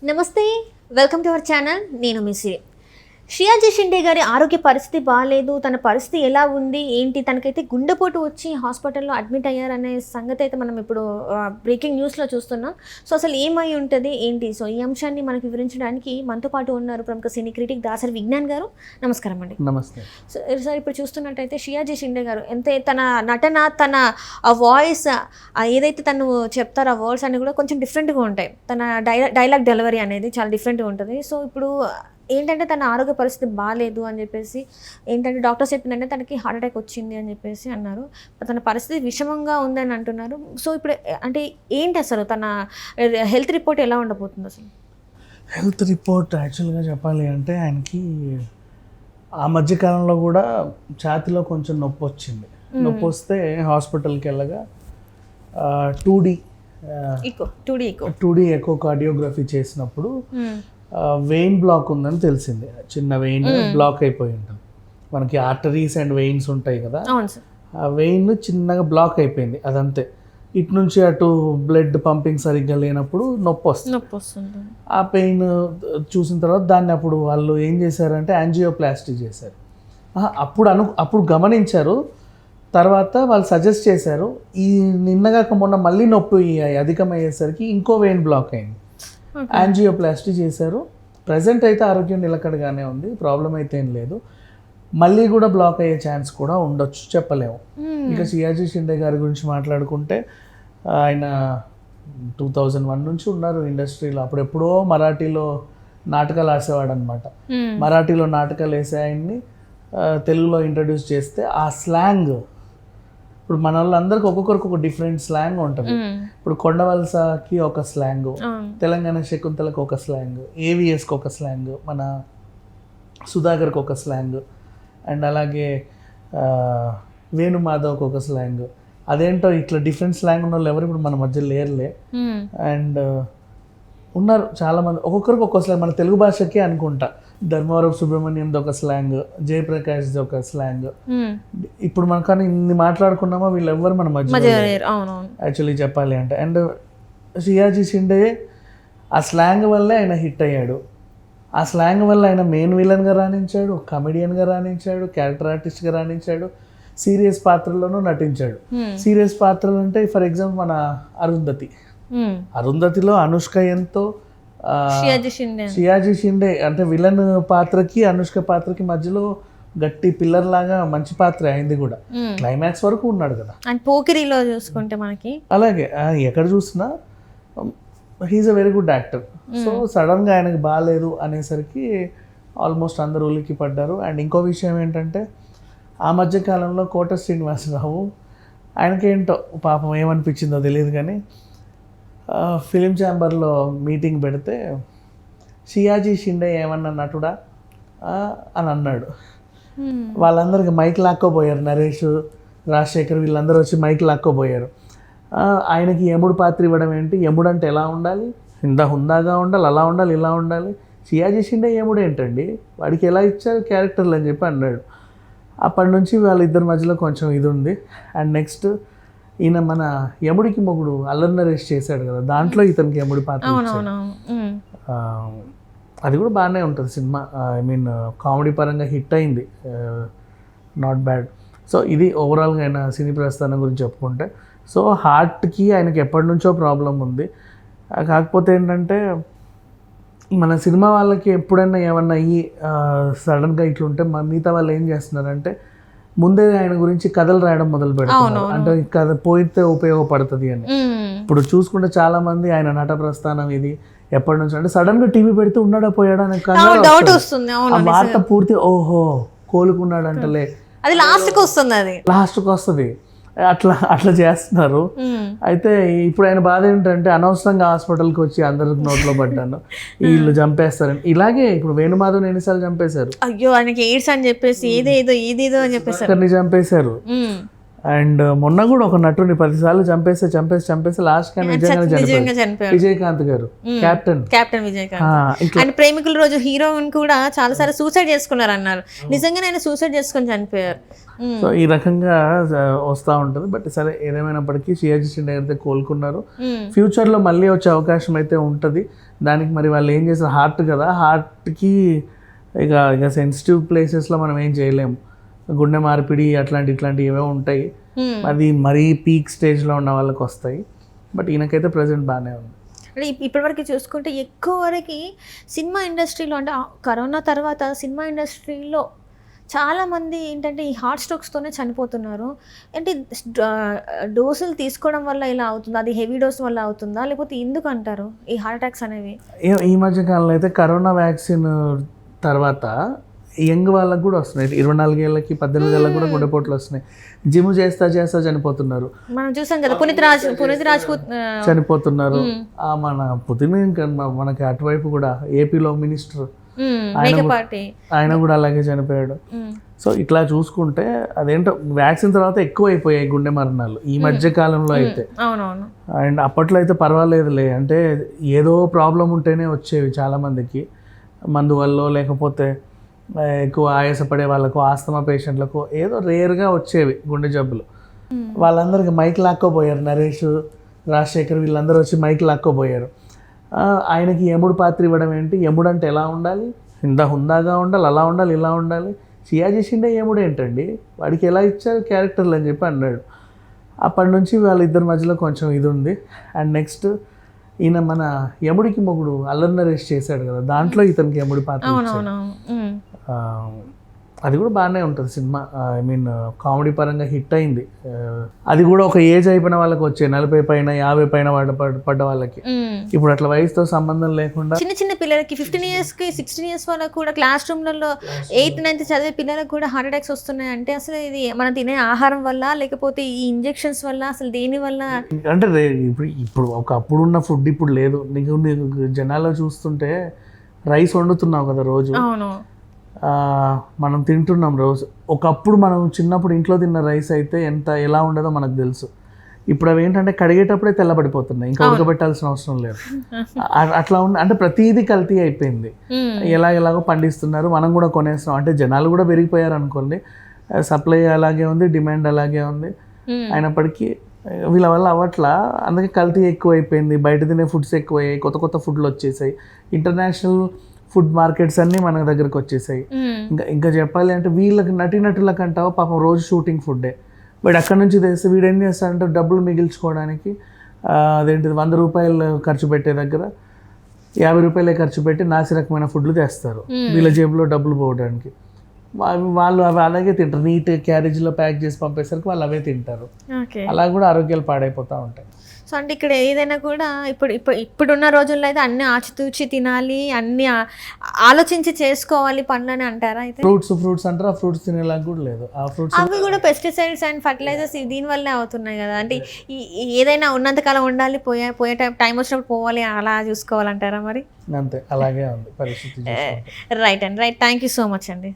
నమస్తే, welcome to our channel. నేను మీ శ్రేయాజీ షిండే గారి ఆరోగ్య పరిస్థితి బాగాలేదు. తన పరిస్థితి ఎలా ఉంది ఏంటి, తనకైతే గుండెపోటు వచ్చి హాస్పిటల్లో అడ్మిట్ అయ్యారనే సంగతి అయితే మనం ఇప్పుడు బ్రేకింగ్ న్యూస్లో చూస్తున్నాం. సో అసలు ఏమై ఉంటుంది ఏంటి, సో ఈ అంశాన్ని మనకు వివరించడానికి మనతో పాటు ఉన్నారు ప్రముఖ సినీ క్రిటిక్ దాసరి విజ్ఞాన్ గారు. నమస్కారం అండి. నమస్తే సార్. ఇప్పుడు చూస్తున్నట్టయితే శ్రేయాజీ షిండే గారు తన నటన, తన వాయిస్, ఏదైతే తను చెప్తారో ఆ వర్డ్స్ అన్నీ కూడా కొంచెం డిఫరెంట్గా ఉంటాయి. తన డైలాగ్ డెలివరీ అనేది చాలా డిఫరెంట్గా ఉంటుంది. సో ఇప్పుడు ఏంటంటే తన ఆరోగ్య పరిస్థితి బాగాలేదు అని చెప్పేసి ఏంటంటే డాక్టర్స్ చెప్పిందంటే తనకి హార్ట్ అటాక్ వచ్చింది అని చెప్పేసి అన్నారు. తన పరిస్థితి విషమంగా ఉందని అంటున్నారు. సో ఇప్పుడు అంటే ఏంటి అసలు తన హెల్త్ రిపోర్ట్ ఎలా ఉండబోతుంది అసలు? హెల్త్ రిపోర్ట్ యాక్చువల్గా చెప్పాలి అంటే ఆయనకి ఆ మధ్యకాలంలో కూడా ఛాతీలో కొంచెం నొప్పి వచ్చింది. నొప్పి వస్తే హాస్పిటల్కి వెళ్ళగా 2D ఎకో కార్డియోగ్రఫీ చేసినప్పుడు వెయిన్ బ్లాక్ ఉందని తెలిసింది. చిన్న వెయిన్ బ్లాక్ అయిపోయి ఉంటుంది. మనకి ఆర్టరీస్ అండ్ వెయిన్స్ ఉంటాయి కదా, ఆ వెయిన్ చిన్నగా బ్లాక్ అయిపోయింది. అదంతే. ఇటు నుంచి అటు బ్లడ్ పంపింగ్ సరిగ్గా లేనప్పుడు నొప్పి వస్తుంది. ఆ పెయిన్ చూసిన తర్వాత దాన్ని అప్పుడు వాళ్ళు ఏం చేశారంటే యాంజియోప్లాస్టీ చేశారు. అప్పుడు గమనించారు. తర్వాత వాళ్ళు సజెస్ట్ చేశారు. ఈ నిన్నగాక మొన్న మళ్ళీ నొప్పి అధికమయ్యేసరికి ఇంకో వెయిన్ బ్లాక్ అయింది. యాంజియోప్లాస్టీ చేశారు. ప్రజెంట్ అయితే ఆరోగ్యం నిలకడగానే ఉంది, ప్రాబ్లం అయితే ఏం లేదు. మళ్ళీ కూడా బ్లాక్ అయ్యే ఛాన్స్ కూడా ఉండొచ్చు, చెప్పలేము. ఇంకా శ్రేయాజీ షిండే గారి గురించి మాట్లాడుకుంటే ఆయన 2001 నుంచి ఉన్నారు ఇండస్ట్రీలో. అప్పుడెప్పుడో మరాఠీలో నాటకాలు వేసేవాడు అనమాట. మరాఠీలో నాటకాలు వేసే ఆయన్ని తెలుగులో ఇంట్రడ్యూస్ చేస్తే ఆ స్లాంగ్, ఇప్పుడు మన వాళ్ళందరికీ ఒక్కొక్కరికి ఒక డిఫరెంట్ స్లాంగ్ ఉంటుంది. ఇప్పుడు కొండవలసకి ఒక స్లాంగ్, తెలంగాణ శకుంతలకు ఒక స్లాంగ్, ఏవిఎస్కి ఒక స్లాంగ్, మన సుధాకర్కి ఒక స్లాంగ్, అండ్ అలాగే వేణుమాధవ్కి ఒక స్లాంగ్. అదేంటో ఇట్లా డిఫరెంట్ స్లాంగ్ ఉన్న వాళ్ళు ఎవరు ఇప్పుడు మన మధ్య లేరులే. అండ్ ఉన్నారు చాలామంది, ఒక్కొక్కరికి ఒక్కొక్క స్లాంగ్. మన తెలుగు భాషకి అనుకుంటా ధర్మవరం సుబ్రహ్మణ్యం ఒక స్లాంగ్, జయప్రకాష్ ఒక స్లాంగ్. ఇప్పుడు మనం కానీ ఇన్ని మాట్లాడుకున్నామా, వీళ్ళు ఎవ్వరు మన మధ్య యాక్చువల్లీ చెప్పాలి అంటే. అండ్ శ్రేయాజీ షిండే ఆ స్లాంగ్ వల్లే ఆయన హిట్ అయ్యాడు. ఆ స్లాంగ్ వల్ల ఆయన మెయిన్ విలన్గా రాణించాడు, కమెడియన్గా రాణించాడు, క్యారెక్టర్ ఆర్టిస్ట్గా రాణించాడు, సీరియస్ పాత్రలోనూ నటించాడు. సీరియస్ పాత్రలు అంటే ఫర్ ఎగ్జాంపుల్ మన అరుంధతిలో అనుష్క ఎంతో, శ్రేయాజీ షిండే అంటే విలన్ పాత్రకి అనుష్క పాత్రకి మధ్యలో గట్టి పిల్లర్ లాగా మంచి పాత్ర అయింది కూడా. క్లైమాక్స్ వరకు ఉన్నాడు కదా. పోకిరిలో చూసుకుంటే మనకి అలాగే ఎక్కడ చూసినా he's a very good actor. So సడన్గా ఆయనకి బాగాలేదు అనేసరికి ఆల్మోస్ట్ అందరూ ఉలికి పడ్డారు. అండ్ ఇంకో విషయం ఏంటంటే ఆ మధ్యకాలంలో కోట శ్రీనివాసరావు, ఆయనకేంటో పాపం ఏమనిపించిందో తెలియదు కానీ ఫిలిం ఛాంబర్లో మీటింగ్ పెడితే శ్రేయాజీ షిండే ఏమన్నా నటుడా అని అన్నాడు. వాళ్ళందరికీ మైక్ లాక్కోపోయారు. నరేష్, రాజశేఖర్ వీళ్ళందరూ వచ్చి మైక్ లాక్కోపోయారు. ఆయనకి యముడు పాత్ర ఇవ్వడం ఏంటి, యముడు అంటే ఎలా ఉండాలి, హుందాగా ఉండాలి, అలా ఉండాలి, ఇలా ఉండాలి. శ్రేయాజీ షిండే యముడు ఏంటండి, వాడికి ఎలా ఇచ్చారు క్యారెక్టర్లు అని చెప్పి అన్నాడు. అప్పటి నుంచి వాళ్ళిద్దరి మధ్యలో కొంచెం ఇది ఉంది. అండ్ నెక్స్ట్ ఈయన మన యముడికి మొగుడు అల్లరి నరేష్ చేశాడు కదా, దాంట్లో ఇతనికి యముడి పాత్ర అది కూడా బాగానే ఉంటుంది సినిమా. ఐ మీన్ కామెడీ పరంగా హిట్ అయింది, నాట్ బ్యాడ్. సో ఇది ఓవరాల్గా ఆయన సినీ ప్రస్థానం గురించి చెప్పుకుంటే. సో హార్ట్కి ఆయనకి ఎప్పటి నుంచో ప్రాబ్లం ఉంది. కాకపోతే ఏంటంటే మన సినిమా వాళ్ళకి ఎప్పుడైనా ఏమన్నా అయ్యి సడన్గా ఇట్లుంటే మిగతా వాళ్ళు ఏం చేస్తున్నారంటే ముందే ఆయన గురించి కథలు రాయడం మొదలు పెడుతున్నారు. అంటే కథ పోయితే ఉపయోగపడుతుంది అని. ఇప్పుడు చూసుకుంటే చాలా మంది ఆయన నట ప్రస్థానం ఇది ఎప్పటి నుంచి అంటే సడన్ గా టీవీ పెడితే ఉన్నాడా పోయాడా అనే వార్త పూర్తి ఓహో కోలుకున్నాడు అంటలే, అది లాస్ట్కి వస్తుంది. అట్లా చేస్తున్నారు. అయితే ఇప్పుడు ఆయన బాధ ఏంటంటే అనవసరంగా హాస్పిటల్కి వచ్చి అందరికి నోట్లో పడ్డాను, వీళ్ళు చంపేస్తారని. ఇలాగే ఇప్పుడు వేణుమాధవ్ ఎన్నిసార్లు చంపేశారు, అయ్యో ఆయనకి ఎయిడ్స్ అని చెప్పేసి ఏదేదో అని చెప్పేసి చంపేశారు. అండ్ మొన్న కూడా ఒక నటుని 10 సార్లు చంపేసి లాస్ట్ కానీ నిజంగా చనిపోయాడు విజయకాంత్ గారు కెప్టెన్ విజయకాంత్. అండ్ ప్రేమికుల రోజు హీరోయిన్ కూడా చాలా సార్లు సూసైడ్ చేసుకున్నారు అన్నారు, నిజంగా నేను సూసైడ్ చేసుకొని చనిపోయారు. సో ఈ రకంగా వస్తూ ఉంటుంది. బట్ సరే ఏదేమైనప్పటికీ షియాజీ షిండే అయితే కోలుకున్నారు. ఫ్యూచర్లో మళ్ళీ వచ్చే అవకాశం అయితే ఉంటుంది. దానికి మరి వాళ్ళు ఏం చేస్తారు, హార్ట్ కదా, హార్ట్కి ఇక సెన్సిటివ్ ప్లేసెస్లో మనం ఏం చేయలేము. గుండె మార్పిడి ఇట్లాంటివి ఏవో ఉంటాయి, అది మరీ పీక్ స్టేజ్లో ఉన్న వాళ్ళకి వస్తాయి. బట్ ఈయనకైతే ప్రజెంట్ బాగానే ఉంది. అంటే ఇప్పటివరకు చూసుకుంటే ఎక్కువ వరకు సినిమా ఇండస్ట్రీలో, అంటే కరోనా తర్వాత సినిమా ఇండస్ట్రీలో చాలామంది ఏంటంటే ఈ హార్ట్ స్ట్రోక్స్తోనే చనిపోతున్నారు. అంటే డోసులు తీసుకోవడం వల్ల ఇలా అవుతుందా, అది హెవీ డోస్ వల్ల అవుతుందా, లేకపోతే ఎందుకు అంటారు ఈ హార్ట్ అటాక్స్ అనేవి? ఈ మధ్య కాలంలో అయితే కరోనా వ్యాక్సిన్ తర్వాత యంగ్ వాళ్ళకి కూడా వస్తున్నాయి. 24 ఏళ్ళకి 18 ఏళ్ళకి కూడా గుండెపోట్లు వస్తున్నాయి. జిమ్ చేస్తా చనిపోతున్నారు. మనం చూసాం కదా, పునీత్ రాజ్పూత్ చనిపోతున్నారు. మన పుతిన్ మనకి అటువైపు కూడా ఏపీలో మినిస్టర్ ఆయన కూడా అలాగే చనిపోయాడు. సో ఇట్లా చూసుకుంటే అదేంటో వ్యాక్సిన్ తర్వాత ఎక్కువ అయిపోయాయి గుండె మరణాలు ఈ మధ్య కాలంలో అయితే. అండ్ అప్పట్లో అయితే పర్వాలేదులే, అంటే ఏదో ప్రాబ్లం ఉంటేనే వచ్చేవి చాలా మందికి, మందు వల్ల లేకపోతే ఎక్కువ ఆయాసపడే వాళ్ళకు, ఆస్తమా పేషెంట్లకు ఏదో రేర్గా వచ్చేవి గుండె జబ్బులు. వాళ్ళందరికీ మైక్ లాక్కోపోయారు. నరేష్, రాజశేఖర్ వీళ్ళందరూ వచ్చి మైక్ లాక్కోపోయారు. ఆయనకి యముడు పాత్ర ఇవ్వడం ఏంటి? యముడు అంటే ఎలా ఉండాలి, హుందాగా ఉండాలి, అలా ఉండాలి, ఇలా ఉండాలి. షియాజీ షిండే యముడు ఏంటండి, వాడికి ఎలా ఇచ్చారు క్యారెక్టర్లు అని చెప్పి అన్నాడు. అప్పటి నుంచి వాళ్ళిద్దరి మధ్యలో కొంచెం ఇది ఉంది. అండ్ నెక్స్ట్ ఈయన మన యముడికి మొగుడు అల్లరి నరేష్ చేశాడు కదా, దాంట్లో ఇతనికి యముడి పాత్ర అది కూడా బాగానే ఉంటుంది సినిమా. ఐ మీన్ కామెడీ పరంగా హిట్ అయింది. అది కూడా ఒక ఏజ్ అయిపోయిన వాళ్ళకి వచ్చే 40 పైన 50 పైన పడ్డ వాళ్ళకి. ఇప్పుడు అట్లా వయసుతో సంబంధం లేకుండా చిన్న పిల్లలకి 15 ఇయర్స్కి 16 ఇయర్స్ వాళ్ళకి కూడా క్లాస్ రూమ్లలో 8th 9th చదివే పిల్లలకు కూడా హార్ట్ అటాక్స్ వస్తున్నాయి. అంటే అసలు ఇది మనం తినే ఆహారం వల్ల, లేకపోతే ఈ ఇంజెక్షన్స్ వల్ల, అసలు దేని వల్ల? అంటే ఇప్పుడు ఒకప్పుడు ఉన్న ఫుడ్ ఇప్పుడు లేదు. నీకు జనాల్లో చూస్తుంటే రైస్ వండుతున్నావు కదా రోజు, మనం తింటున్నాం రోజు. ఒకప్పుడు మనం చిన్నప్పుడు ఇంట్లో తిన్న రైస్ అయితే ఎలా ఉండదో మనకు తెలుసు. ఇప్పుడు అవి ఏంటంటే కడిగేటప్పుడే తెల్లబడిపోతున్నాయి, ఇంకా ఉడకబెట్టాల్సిన అవసరం లేదు. అట్లా అంటే ప్రతిదీ కల్తీ అయిపోయింది. ఎలాగో పండిస్తున్నారు, మనం కూడా కొనేస్తున్నాం. అంటే జనాలు కూడా పెరిగిపోయారు అనుకోండి, సప్లై అలాగే ఉంది, డిమాండ్ అలాగే ఉంది. అయినప్పటికీ వీళ్ళ వల్ల అవ్వట్లా, అందుకే కల్తీ ఎక్కువ అయిపోయింది. బయట తినే ఫుడ్స్ ఎక్కువయ్యాయి, కొత్త ఫుడ్లు వచ్చేసాయి. ఇంటర్నేషనల్ ఫుడ్ మార్కెట్స్ అన్నీ మన దగ్గరకు వచ్చేసాయి. ఇంకా చెప్పాలి అంటే వీళ్ళకి నటీనటులకు అంటావా పాపం రోజు షూటింగ్ ఫుడ్డే. వీడు అక్కడి నుంచి తెస్తే వీడు ఏం చేస్తాడంటే డబ్బులు మిగిల్చుకోవడానికి అదేంటిది 100 రూపాయలు ఖర్చు పెట్టే దగ్గర 50 రూపాయలే ఖర్చు పెట్టి నాసిరకమైన ఫుడ్లు తెస్తారు వీళ్ళ జేబులో డబ్బులు పోవడానికి. వాళ్ళు అవి అలాగే తింటారు, నీట్ క్యారేజ్లో ప్యాక్ చేసి పంపేసరికి వాళ్ళు అవే తింటారు. అలా కూడా ఆరోగ్యాలు పాడైపోతూ ఉంటాయి. సో అంటే ఇక్కడ ఏదైనా కూడా ఇప్పుడున్న రోజుల్లో అయితే అన్ని ఆచితూచి తినాలి, అన్ని ఆలోచించి చేసుకోవాలి పనులని అంటారా? అయితే ఫ్రూట్స్ అంటారు, ఆ ఫ్రూట్స్ తినేలాగా కూడా లేదు. ఆ ఫ్రూట్స్ అవి కూడా పెస్టిసైడ్స్ అండ్ ఫర్టిలైజర్స్ దీనివల్లే అవుతున్నాయి కదా. అంటే ఏదైనా ఉన్నంతకాలం ఉండాలి, పోయే టైం వచ్చినప్పుడు పోవాలి, అలా చూసుకోవాలంటారా మరి? అంతే, అలాగే ఉంది పరిస్థితి. రైట్ అండి, right. Thank you so much అండి.